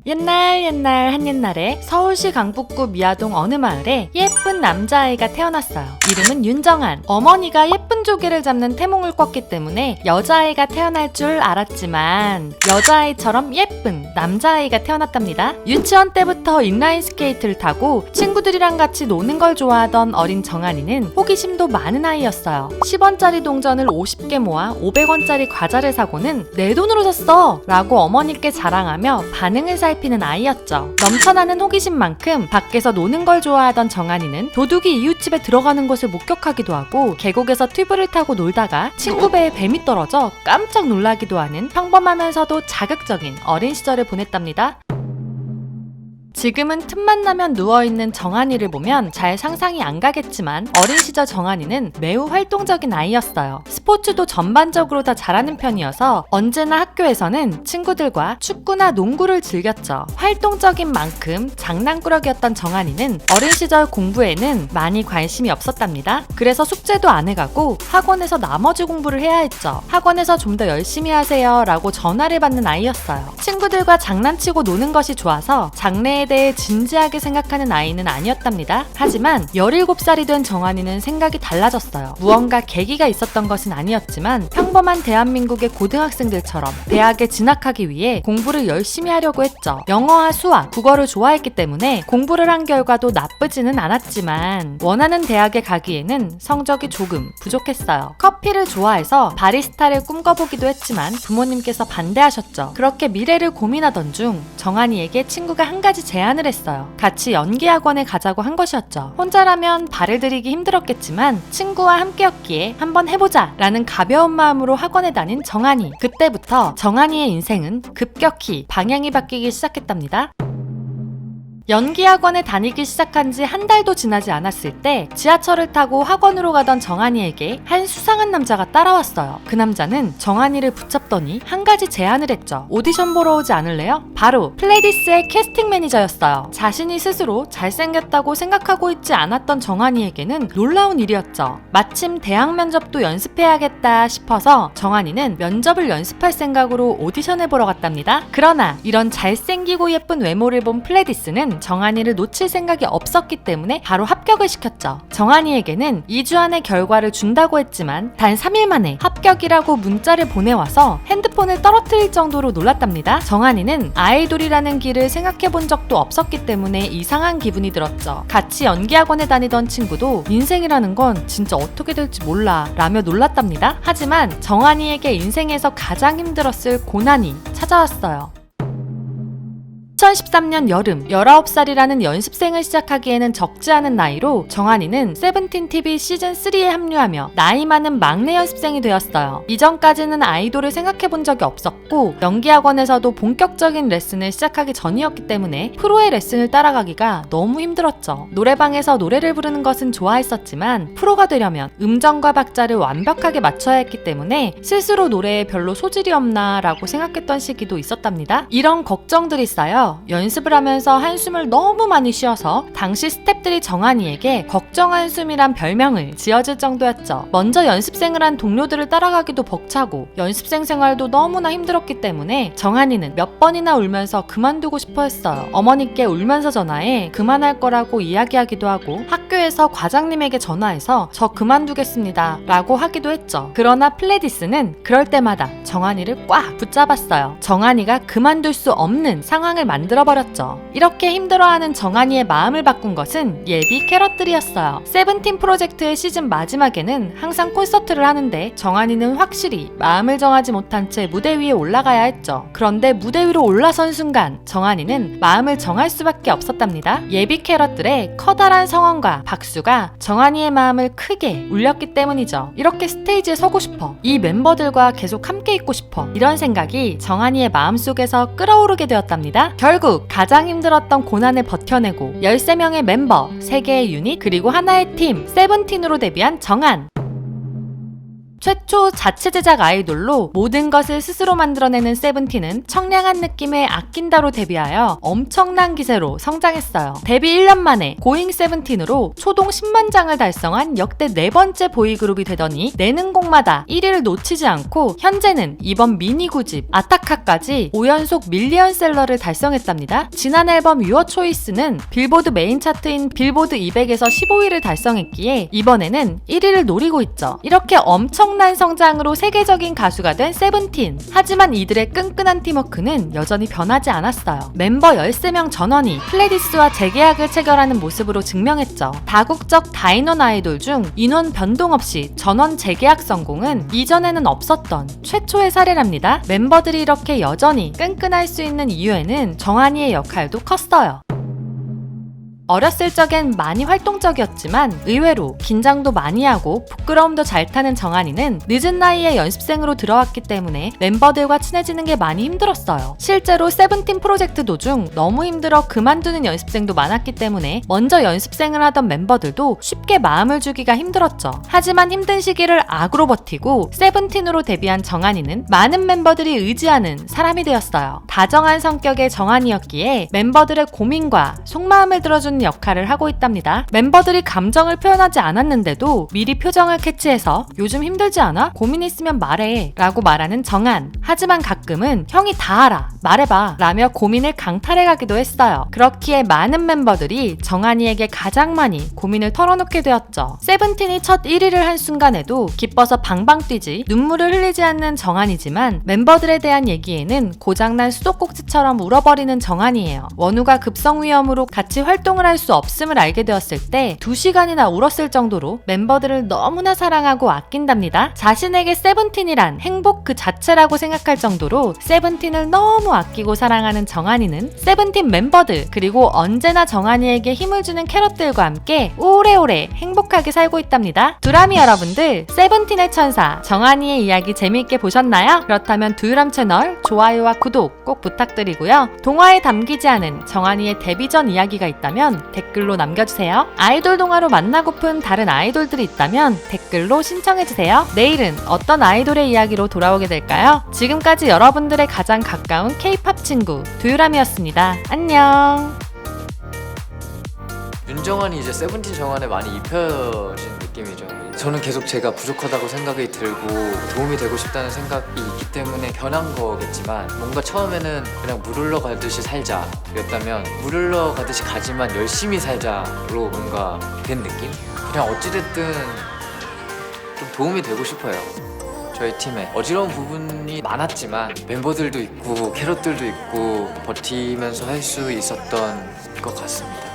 옛날 한옛날에 서울시 강북구 미아동 어느 마을에 예쁜 남자아이가 태어났어요. 이름은 윤정한. 어머니가 예쁜 조개를 잡는 태몽을 꿨기 때문에 여자아이가 태어날 줄 알았지만 여자아이처럼 예쁜 남자아이가 태어났답니다. 유치원 때부터 인라인 스케이트를 타고 친구들이랑 같이 노는 걸 좋아하던 어린 정한이는 호기심도 많은 아이였어요. 10원짜리 동전을 50개 모아 500원짜리 과자를 사고는 내 돈으로 샀어! 라고 어머니께 자랑하며 반응을 살피는 아이였죠. 넘쳐나는 호기심만큼 밖에서 노는 걸 좋아하던 정한이는 도둑이 이웃집에 들어가는 것을 목격하기도 하고 계곡에서 튜브를 타고 놀다가 친구 배에 뱀이 떨어져 깜짝 놀라기도 하는 평범하면서도 자극적인 어린 시절을 보냈답니다. 지금은 틈만 나면 누워있는 정한이를 보면 잘 상상이 안 가겠지만 어린 시절 정한이는 매우 활동적인 아이였어요. 스포츠도 전반적으로 다 잘하는 편이어서 언제나 학교에서는 친구들과 축구나 농구를 즐겼죠. 활동적인 만큼 장난꾸러기였던 정한이는 어린 시절 공부에는 많이 관심이 없었답니다. 그래서 숙제도 안 해가고 학원에서 나머지 공부를 해야 했죠. 학원에서 좀 더 열심히 하세요 라고 전화를 받는 아이였어요. 친구들과 장난치고 노는 것이 좋아서 장래에 대해 진지하게 생각하는 아이는 아니었답니다. 하지만 17살이 된 정한이는 생각이 달라졌어요. 무언가 계기가 있었던 것은 아니었지만 평범한 대한민국의 고등학생들처럼 대학에 진학하기 위해 공부를 열심히 하려고 했죠. 영어와 수학, 국어를 좋아했기 때문에 공부를 한 결과도 나쁘지는 않았지만 원하는 대학에 가기에는 성적이 조금 부족했어요. 커피를 좋아해서 바리스타를 꿈꿔보기도 했지만 부모님께서 반대하셨죠. 그렇게 미래를 고민하던 중 정한이에게 친구가 한 가지 제안을 했어요. 같이 연기학원에 가자고 한 것이었죠. 혼자라면 발을 들이기 힘들었겠지만 친구와 함께였기에 한번 해보자 라는 가벼운 마음으로 학원에 다닌 정한이. 그때부터 정한이의 인생은 급격히 방향이 바뀌기 시작했답니다. 연기학원에 다니기 시작한 지 한 달도 지나지 않았을 때 지하철을 타고 학원으로 가던 정한이에게 한 수상한 남자가 따라왔어요. 그 남자는 정한이를 붙잡더니 한 가지 제안을 했죠. 오디션 보러 오지 않을래요? 바로 플레디스의 캐스팅 매니저였어요. 자신이 스스로 잘생겼다고 생각하고 있지 않았던 정한이에게는 놀라운 일이었죠. 마침 대학 면접도 연습해야겠다 싶어서 정한이는 면접을 연습할 생각으로 오디션을 보러 갔답니다. 그러나 이런 잘생기고 예쁜 외모를 본 플레디스는 정한이를 놓칠 생각이 없었기 때문에 바로 합격을 시켰죠. 정한이에게는 2주 안에 결과를 준다고 했지만 단 3일 만에 합격이라고 문자를 보내와서 핸드폰을 떨어뜨릴 정도로 놀랐답니다. 정한이는 아이돌이라는 길을 생각해본 적도 없었기 때문에 이상한 기분이 들었죠. 같이 연기학원에 다니던 친구도 인생이라는 건 진짜 어떻게 될지 몰라 라며 놀랐답니다. 하지만 정한이에게 인생에서 가장 힘들었을 고난이 찾아왔어요. 2013년 여름 19살이라는 연습생을 시작하기에는 적지 않은 나이로 정한이는 세븐틴TV 시즌3에 합류하며 나이 많은 막내 연습생이 되었어요. 이전까지는 아이돌을 생각해본 적이 없었고 연기학원에서도 본격적인 레슨을 시작하기 전이었기 때문에 프로의 레슨을 따라가기가 너무 힘들었죠. 노래방에서 노래를 부르는 것은 좋아했었지만 프로가 되려면 음정과 박자를 완벽하게 맞춰야 했기 때문에 스스로 노래에 별로 소질이 없나 라고 생각했던 시기도 있었답니다. 이런 걱정들이 쌓여 연습을 하면서 한숨을 너무 많이 쉬어서 당시 스태프들이 정한이에게 걱정 한숨이란 별명을 지어줄 정도였죠. 먼저 연습생을 한 동료들을 따라가기도 벅차고 연습생 생활도 너무나 힘들었기 때문에 정한이는 몇 번이나 울면서 그만두고 싶어 했어요. 어머니께 울면서 전화해 그만할 거라고 이야기하기도 하고 학교에서 과장님에게 전화해서 저 그만두겠습니다 라고 하기도 했죠. 그러나 플레디스는 그럴 때마다 정한이를 꽉 붙잡았어요. 정한이가 그만둘 수 없는 상황을 만들어버렸죠. 이렇게 힘들어하는 정한이의 마음을 바꾼 것은 예비 캐럿들이었어요. 세븐틴 프로젝트의 시즌 마지막에는 항상 콘서트를 하는데 정한이는 확실히 마음을 정하지 못한 채 무대 위에 올라가야 했죠. 그런데 무대 위로 올라선 순간 정한이는 마음을 정할 수밖에 없었답니다. 예비 캐럿들의 커다란 성원과 박수가 정한이의 마음을 크게 울렸기 때문이죠. 이렇게 스테이지에 서고 싶어. 이 멤버들과 계속 함께 있고 싶어. 이런 생각이 정한이의 마음속에서 끓어오르게 되었답니다. 결국 가장 힘들었던 고난을 버텨내고 13명의 멤버, 3개의 유닛, 그리고 하나의 팀, 세븐틴으로 데뷔한 정한. 최초 자체 제작 아이돌로 모든 것을 스스로 만들어내는 세븐틴은 청량한 느낌의 아낀다로 데뷔하여 엄청난 기세로 성장했어요. 데뷔 1년 만에 고잉 세븐틴으로 초동 10만 장을 달성한 역대 4번째 보이그룹이 되더니 내는 곡마다 1위를 놓치지 않고 현재는 이번 미니 9집 아타카까지 5연속 밀리언셀러를 달성했답니다. 지난 앨범 유어 초이스는 빌보드 메인 차트인 빌보드 200에서 15위를 달성했기에 이번에는 1위를 노리고 있죠. 이렇게 엄청난 성장으로 세계적인 가수가 된 세븐틴. 하지만 이들의 끈끈한 팀워크는 여전히 변하지 않았어요. 멤버 13명 전원이 플레디스와 재계약을 체결하는 모습으로 증명했죠. 다국적 다인원 아이돌 중 인원 변동 없이 전원 재계약 성공은 이전에는 없었던 최초의 사례랍니다. 멤버들이 이렇게 여전히 끈끈할 수 있는 이유에는 정한이의 역할도 컸어요. 어렸을 적엔 많이 활동적이었지만 의외로 긴장도 많이 하고 부끄러움도 잘 타는 정한이는 늦은 나이에 연습생으로 들어왔기 때문에 멤버들과 친해지는 게 많이 힘들었어요. 실제로 세븐틴 프로젝트 도중 너무 힘들어 그만두는 연습생도 많았기 때문에 먼저 연습생을 하던 멤버들도 쉽게 마음을 주기가 힘들었죠. 하지만 힘든 시기를 악으로 버티고 세븐틴으로 데뷔한 정한이는 많은 멤버들이 의지하는 사람이 되었어요. 다정한 성격의 정한이였기에 멤버들의 고민과 속마음을 들어주는 역할을 하고 있답니다. 멤버들이 감정을 표현하지 않았는데도 미리 표정을 캐치해서 요즘 힘들지 않아? 고민 있으면 말해 라고 말하는 정한. 하지만 가끔은 형이 다 알아 말해봐 라며 고민을 강탈해가기도 했어요. 그렇기에 많은 멤버들이 정한이에게 가장 많이 고민을 털어놓게 되었죠. 세븐틴이 첫 1위를 한 순간에도 기뻐서 방방 뛰지 눈물을 흘리지 않는 정한이지만 멤버들에 대한 얘기에는 고장난 수도꼭지처럼 울어버리는 정한이에요. 원우가 급성 위염으로 같이 활동을 할 수 없음을 알게 되었을 때 2시간이나 울었을 정도로 멤버들을 너무나 사랑하고 아낀답니다. 자신에게 세븐틴이란 행복 그 자체라고 생각할 정도로 세븐틴을 너무 아끼고 사랑하는 정한이는 세븐틴 멤버들 그리고 언제나 정한이에게 힘을 주는 캐럿들과 함께 오래오래 행복하게 살고 있답니다. 두라미 여러분들, 세븐틴의 천사 정한이의 이야기 재미있게 보셨나요? 그렇다면 두유람 채널 좋아요와 구독 꼭 부탁드리고요. 동화에 담기지 않은 정한이의 데뷔 전 이야기가 있다면 댓글로 남겨주세요. 아이돌 동화로 만나고픈 다른 아이돌들이 있다면 댓글로 신청해주세요. 내일은 어떤 아이돌의 이야기로 돌아오게 될까요? 지금까지 여러분들의 가장 가까운 K-팝 친구 두유람이었습니다. 안녕. 윤정한이 이제 세븐틴 정한에 많이 입혀진 느낌이죠. 저는 계속 제가 부족하다고 생각이 들고 도움이 되고 싶다는 생각이 있기 때문에 변한 거겠지만 뭔가 처음에는 그냥 물 흘러가듯이 살자 였다면 물 흘러가듯이 가지만 열심히 살자로 뭔가 된 느낌? 그냥 어찌됐든 좀 도움이 되고 싶어요. 저희 팀에 어지러운 부분이 많았지만 멤버들도 있고 캐럿들도 있고 버티면서 할 수 있었던 것 같습니다.